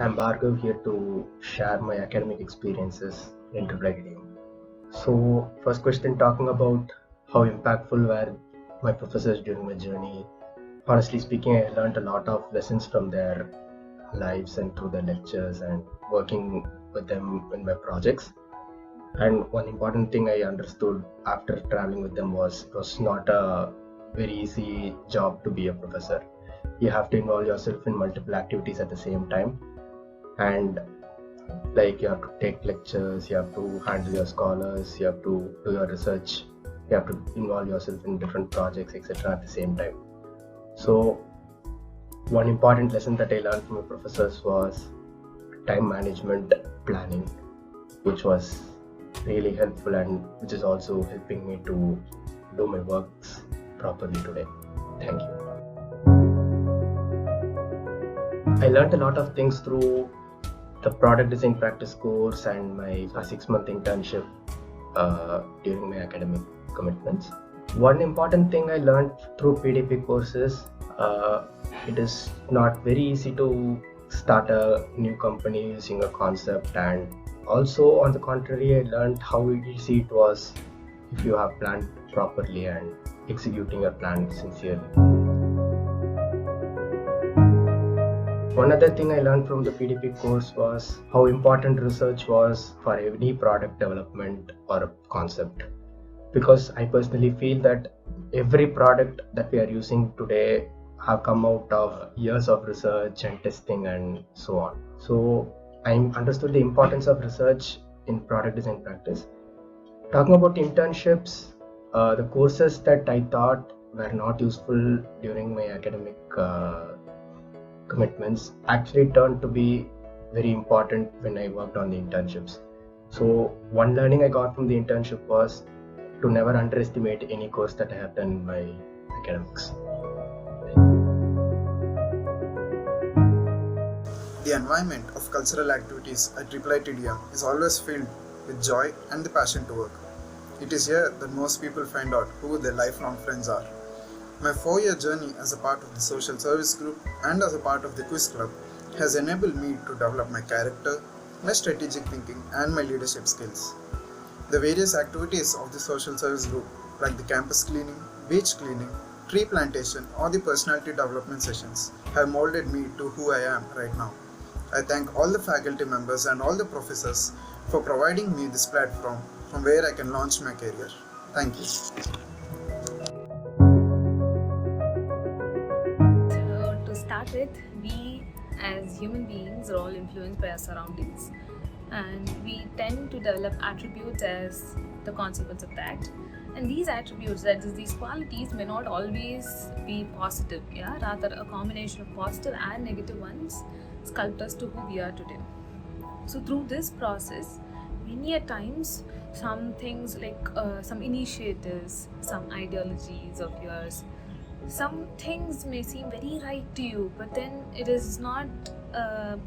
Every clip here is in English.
I'm Bhargav here to share my academic experiences in Iiitdm. So, first question talking about how impactful were my professors during my journey. Honestly speaking, I learned a lot of lessons from their lives and through their lectures and working with them in my projects. And one important thing I understood after traveling with them was it was not a very easy job to be a professor. You have to involve yourself in multiple activities at the same time, and like you have to take lectures, you have to handle your scholars, you have to do your research, you have to involve yourself in different projects, etc. at the same time. So one important lesson that I learned from my professors was time management planning, which was really helpful and which is also helping me to do my works properly today. Thank you. I learned a lot of things through the product design practice course and my 6-month internship during my academic commitments. One important thing I learned through PDP courses, it is not very easy to start a new company using a concept, and also on the contrary, I learned how easy it was if you have planned properly and executing your plan sincerely. One other thing I learned from the PDP course was how important research was for any product development or a concept. Because I personally feel that every product that we are using today have come out of years of research and testing and so on. So I understood the importance of research in product design practice. Talking about internships, the courses that I thought were not useful during my academic commitments actually turned to be very important when I worked on the internships. So one learning I got from the internship was to never underestimate any course that I have done in my academics. The environment of cultural activities at Iiitdm is always filled with joy and the passion to work. It is here that most people find out who their lifelong friends are. My 4-year journey as a part of the social service group and as a part of the quiz club has enabled me to develop my character, my strategic thinking and my leadership skills. The various activities of the social service group, like the campus cleaning, beach cleaning, tree plantation or the personality development sessions, have molded me to who I am right now. I thank all the faculty members and all the professors for providing me this platform from where I can launch my career. Thank you. To start with, we as human beings are all influenced by our surroundings, and we tend to develop attributes as the consequence of that. And these attributes, that is, these qualities, may not always be positive. Rather, a combination of positive and negative ones sculpt us to who we are today. So through this process, many a times some things like some initiatives, some ideologies of yours, some things may seem very right to you, but then it is not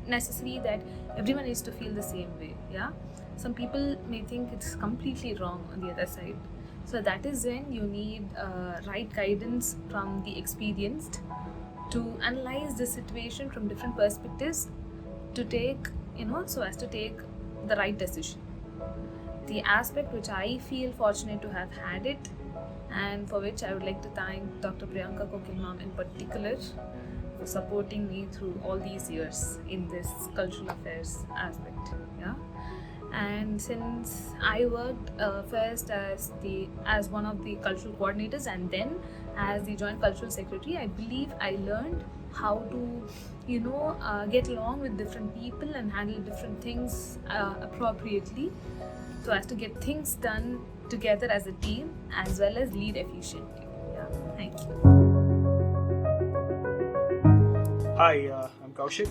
necessary that everyone needs to feel the same way. Some people may think it's completely wrong on the other side. So that is when you need right guidance from the experienced to analyze the situation from different perspectives to take, so as to take the right decision. The aspect which I feel fortunate to have had it, and for which I would like to thank Dr. Priyanka Kokilmam in particular for supporting me through all these years in this cultural affairs aspect. And since I worked first as one of the cultural coordinators and then as the joint cultural secretary, I believe I learned how to get along with different people and handle different things appropriately, so as to get things done together as a team as well as lead efficiently. Thank you. Hi, I'm Kaushik,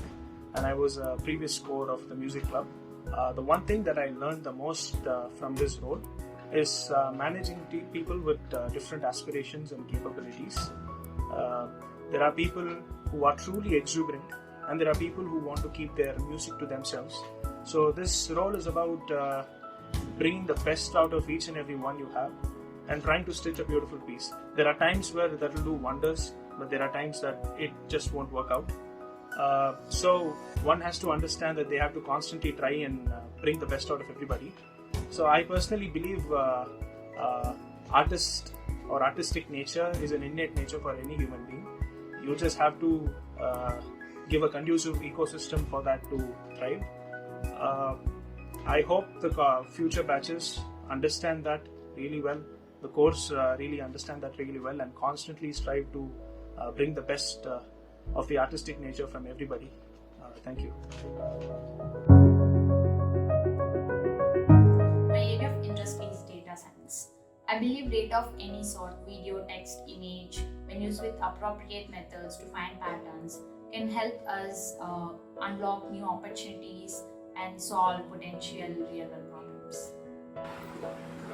and I was a previous score of the music club. The one thing that I learned the most from this role is managing people with different aspirations and capabilities. There are people who are truly exuberant, and there are people who want to keep their music to themselves. So this role is about bringing the best out of each and every one you have and trying to stitch a beautiful piece. There are times where that will do wonders, but there are times that it just won't work out. So one has to understand that they have to constantly try and bring the best out of everybody. So I personally believe artistic nature is an innate nature for any human being. You just have to give a conducive ecosystem for that to thrive. I hope the future batches understand that really well. The course really understand that really well and constantly strive to bring the best of the artistic nature from everybody. Thank you. My area of interest is data science. I believe data of any sort, video, text, image, when used with appropriate methods to find patterns, can help us unlock new opportunities and solve potential real-world problems.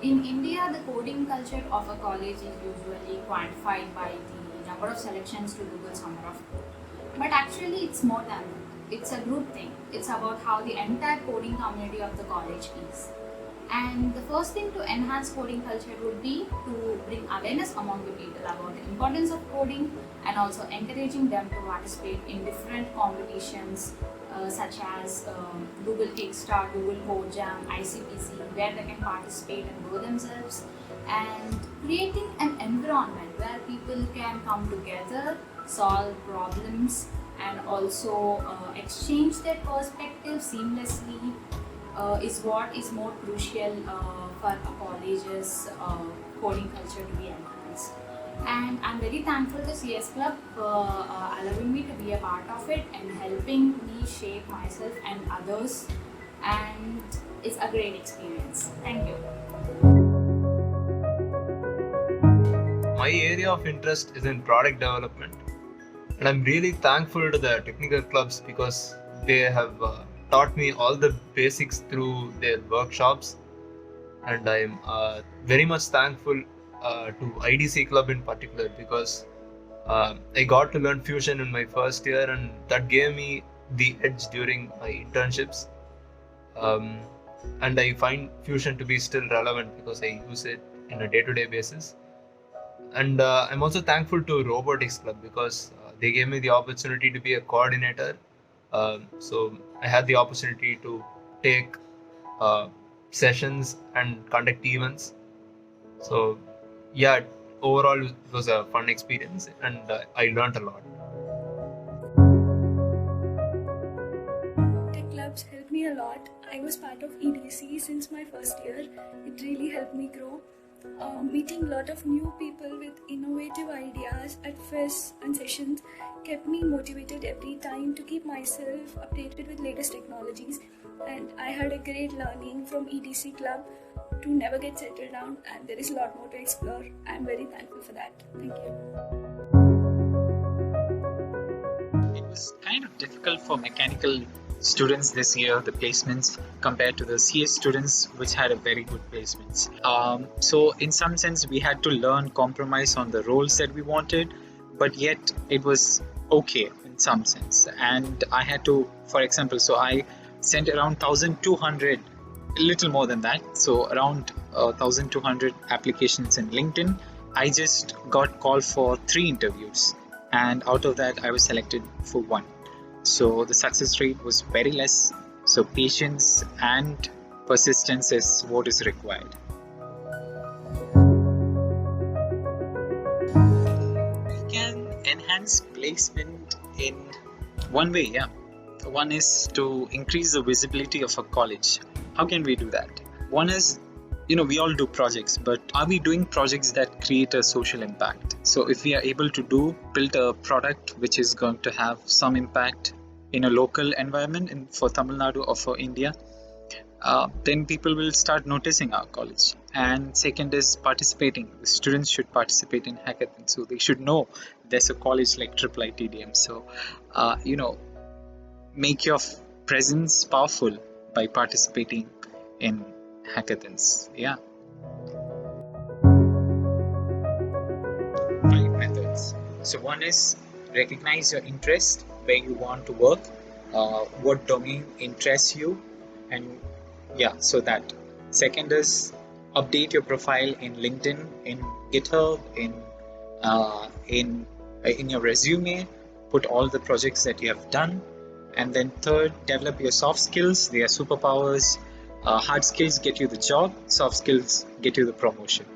In India, the coding culture of a college is usually quantified by the number of selections to Google Summer of Code. But actually, it's more than that. It's a group thing. It's about how the entire coding community of the college is. And the first thing to enhance coding culture would be to bring awareness among the people about the importance of coding and also encouraging them to participate in different competitions such as Google Kickstart, Google Code Jam, ICPC, where they can participate and grow themselves, and creating an environment where people can come together, solve problems, and also exchange their perspectives seamlessly is what is more crucial for a college's coding culture to be enhanced. And I'm very thankful to CS Club for allowing me to be a part of it and helping me shape myself and others, and it's a great experience. Thank you. My area of interest is in product development, and I'm really thankful to the technical clubs because they have taught me all the basics through their workshops, and I'm very much thankful to IDC club in particular because I got to learn Fusion in my first year, and that gave me the edge during my internships. And I find Fusion to be still relevant because I use it in a day-to-day basis. And I'm also thankful to Robotics Club because they gave me the opportunity to be a coordinator. So I had the opportunity to take sessions and conduct events. So yeah, overall it was a fun experience, and I learned a lot. Tech clubs helped me a lot. I was part of EDC since my first year. It really helped me grow. Meeting a lot of new people with innovative ideas at fests and sessions kept me motivated every time to keep myself updated with latest technologies, and I had a great learning from EDC club to never get settled down, and there is a lot more to explore. I'm very thankful for that. Thank you. It was kind of difficult for mechanical students this year, the placements, compared to the CS students, which had a very good placements. So in some sense, we had to learn compromise on the roles that we wanted, but yet it was okay in some sense. And I had to, for example, so I sent around 1,200, a little more than that, so around 1,200 applications in LinkedIn. I just got called for 3 interviews, and out of that, I was selected for 1. So the success rate was very less. So patience and persistence is what is required. We can enhance placement in one way, yeah. One is to increase the visibility of a college. How can we do that? One is, we all do projects, but are we doing projects that create a social impact? So if we are able to build a product which is going to have some impact in a local environment for Tamil Nadu or for India, then people will start noticing our college. And second is participating. The students should participate in hackathons, so they should know there's a college like Iiitdm. So, make your presence powerful by participating in hackathons. Yeah. 5 methods. So one is recognize your interest, where you want to work, what domain interests you, and yeah, so that. Second is update your profile in LinkedIn, in GitHub, in your resume. put all the projects that you have done. And then third, develop your soft skills. They are superpowers. Hard skills get you the job. Soft skills get you the promotion.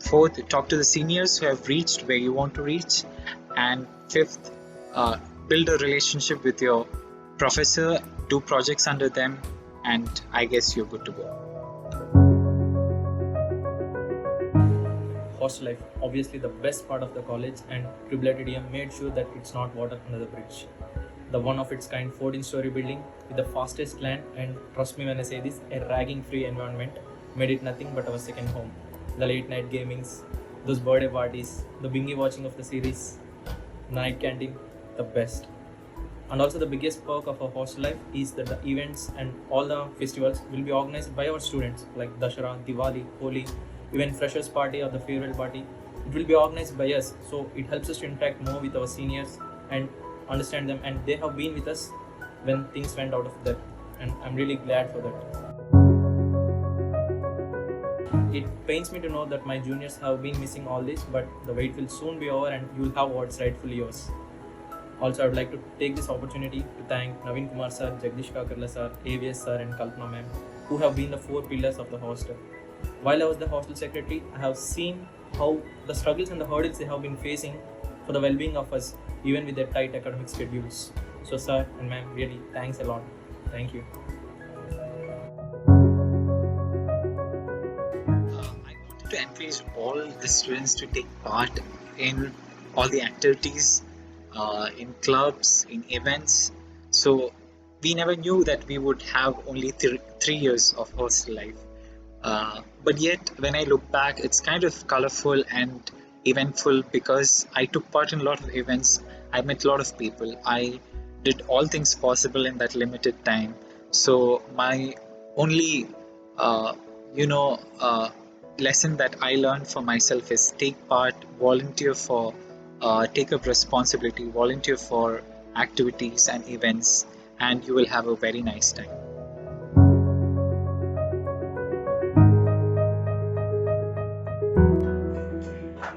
Fourth, talk to the seniors who have reached where you want to reach. And fifth, build a relationship with your professor, do projects under them, and I guess you're good to go. Hostel life, obviously the best part of the college, and Iiitdm made sure that it's not water under the bridge. The one of its kind 14-story building with the fastest land, and trust me when I say this, a ragging free environment made it nothing but our second home. The late night gamings, those birthday parties, the bingy watching of the series, night canteen, the best. And also the biggest perk of our hostel life is that the events and all the festivals will be organized by our students, like Dashara, Diwali, Holi, even freshers party or the farewell party. It will be organized by us, so it helps us to interact more with our seniors and understand them, and they have been with us when things went out of depth, and I'm really glad for that. It pains me to know that my juniors have been missing all this, but the wait will soon be over and you'll have what's rightfully yours. Also, I would like to take this opportunity to thank Naveen Kumar sir, Jagdish Kakarla sir, AVS sir and Kalpana ma'am, who have been the four pillars of the hostel. While I was the hostel secretary, I have seen how the struggles and the hurdles they have been facing for the well-being of us, even with their tight academic schedules. So sir and ma'am, really thanks a lot. Thank you. I wanted to encourage all the students to take part in all the activities, in clubs, in events. So we never knew that we would have only 3 years of hostel life. But yet, when I look back, it's kind of colorful and eventful because I took part in a lot of events. I met a lot of people. I did all things possible in that limited time. So my only, lesson that I learned for myself is take part, volunteer for, take up responsibility, volunteer for activities and events, and you will have a very nice time.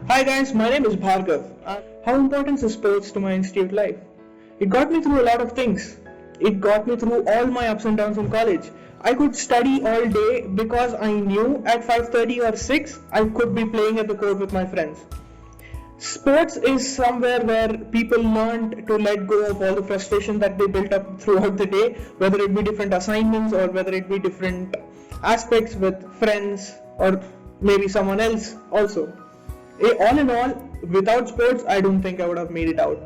Hi guys, my name is Bhargav. How important is sports to my institute life? It got me through a lot of things. It got me through all my ups and downs in college. I could study all day because I knew at 5:30 or 6 I could be playing at the court with my friends. Sports is somewhere where people learned to let go of all the frustration that they built up throughout the day, whether it be different assignments or whether it be different aspects with friends or maybe someone else also. All in all, without sports, I don't think I would have made it out.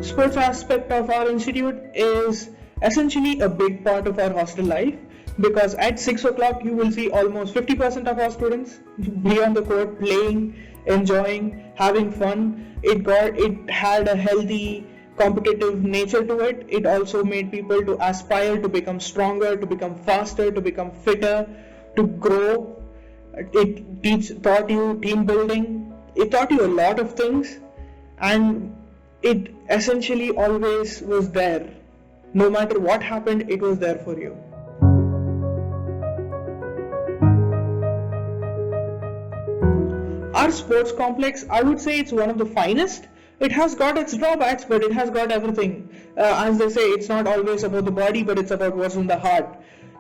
Sports aspect of our institute is essentially a big part of our hostel life, because at 6 o'clock you will see almost 50% of our students be on the court playing, enjoying, having fun. It had a healthy competitive nature to it. It also made people to aspire to become stronger, to become faster, to become fitter, to grow. It taught you team building. It taught you a lot of things, and it essentially always was there. No matter what happened, it was there for you. Our sports complex, I would say it's one of the finest. It has got its drawbacks, but it has got everything. As they say, it's not always about the body, but it's about what's in the heart.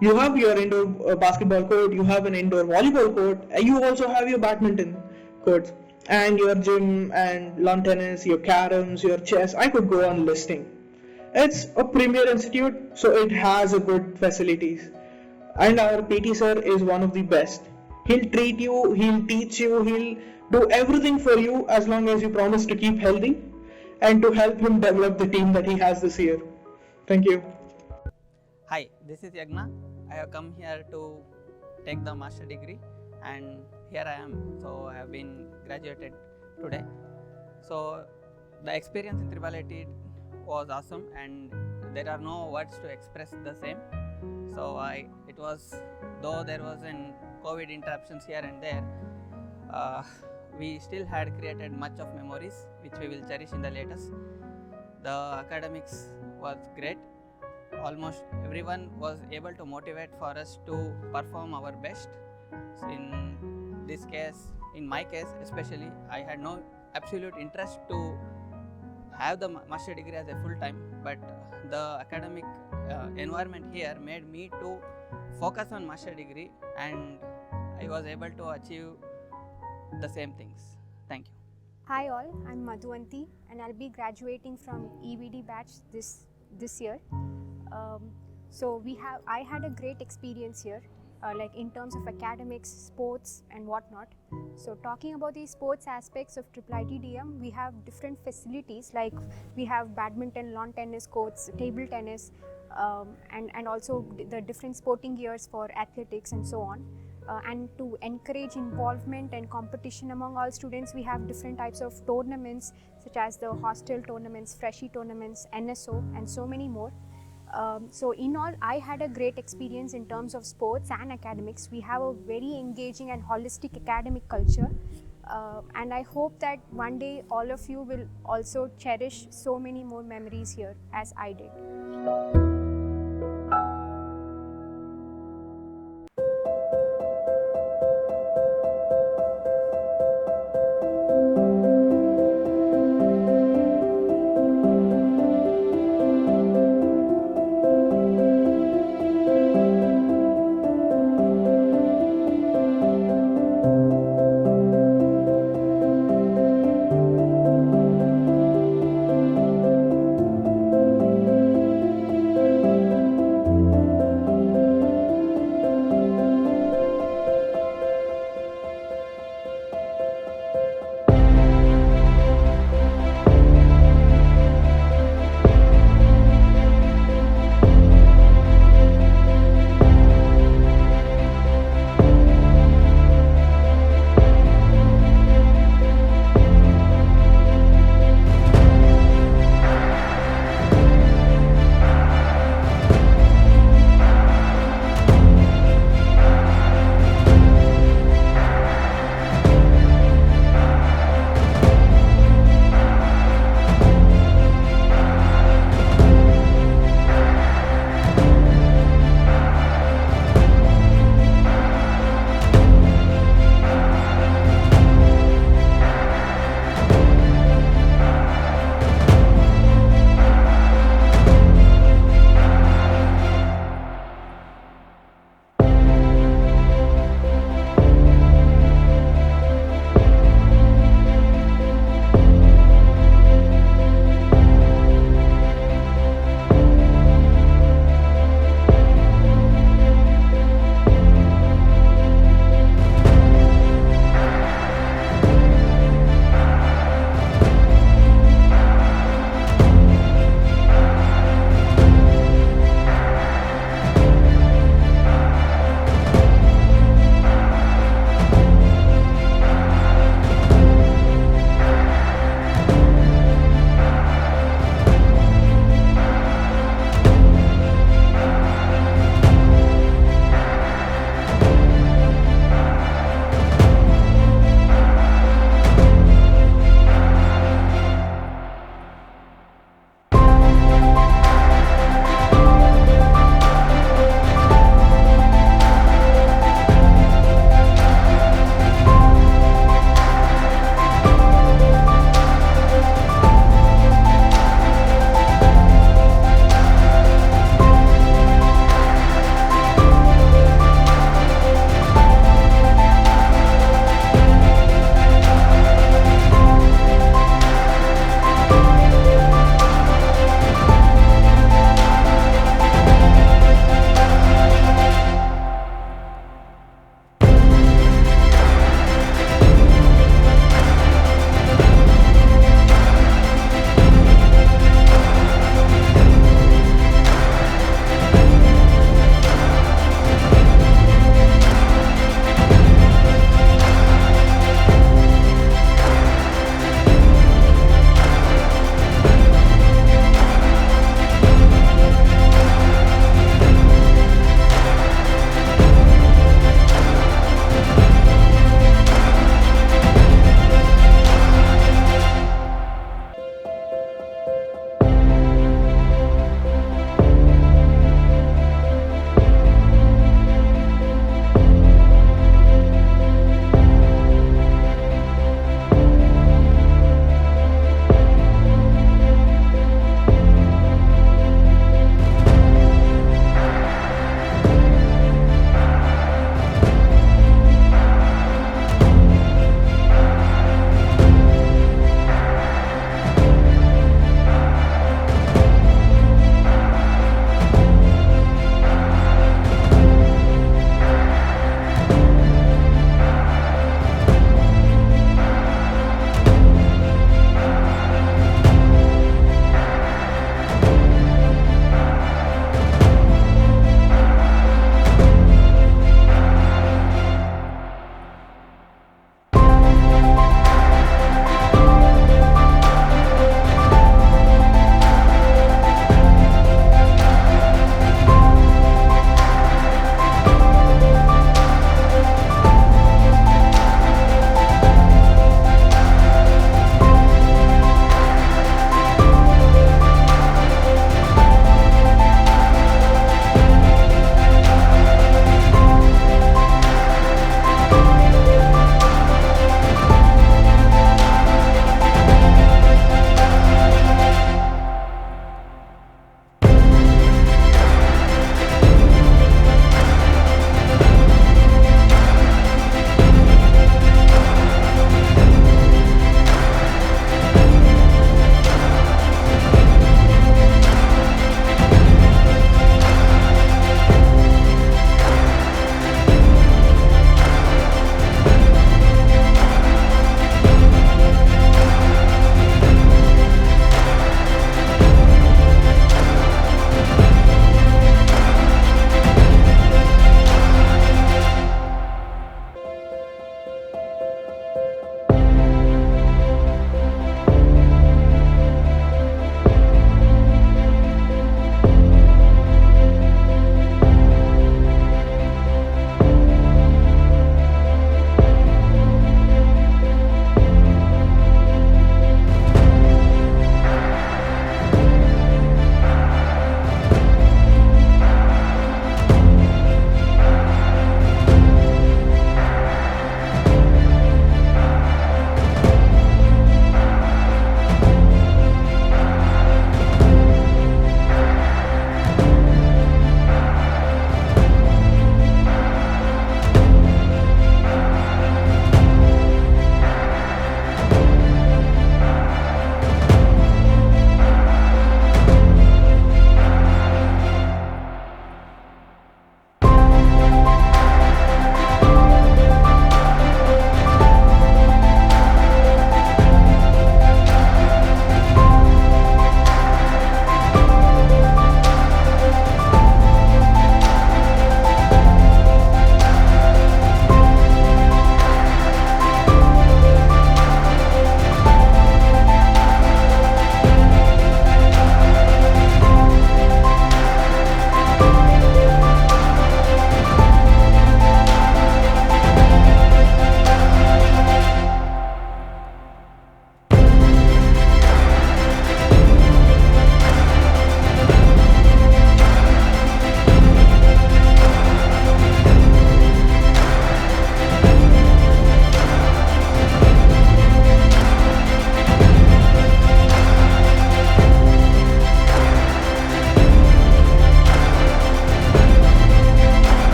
You have your indoor basketball court, you have an indoor volleyball court, you also have your badminton courts, and your gym and lawn tennis, your caroms, your chess. I could go on listing. It's a premier institute, so it has a good facilities. And our PT sir is one of the best. He'll treat you, he'll teach you, he'll do everything for you as long as you promise to keep healthy and to help him develop the team that he has this year. Thank you. Hi, this is Yagna. I have come here to take the master degree, and here I am. So I have been graduated today. So the experience in Iiitdm was awesome, and there are no words to express the same. So it was, though there was an COVID interruptions here and there, we still had created much of memories which we will cherish in the latest. The academics was great. Almost everyone was able to motivate for us to perform our best in this case, in my case especially, I had no absolute interest to have the master degree as a full time, but the academic environment here made me to focus on master degree, and I was able to achieve the same things. Thank you. Hi all, I'm Madhuvanti and I'll be graduating from EVD batch this year. I had a great experience here, like in terms of academics, sports and whatnot. So talking about the sports aspects of Iiitdm, we have different facilities, like we have badminton, lawn tennis courts, table tennis, and also the different sporting gears for athletics and so on. And to encourage involvement and competition among all students, we have different types of tournaments such as the Hostel tournaments, Freshie tournaments, NSO and so many more. So in all, I had a great experience in terms of sports and academics. We have a very engaging and holistic academic culture, and I hope that one day all of you will also cherish so many more memories here as I did.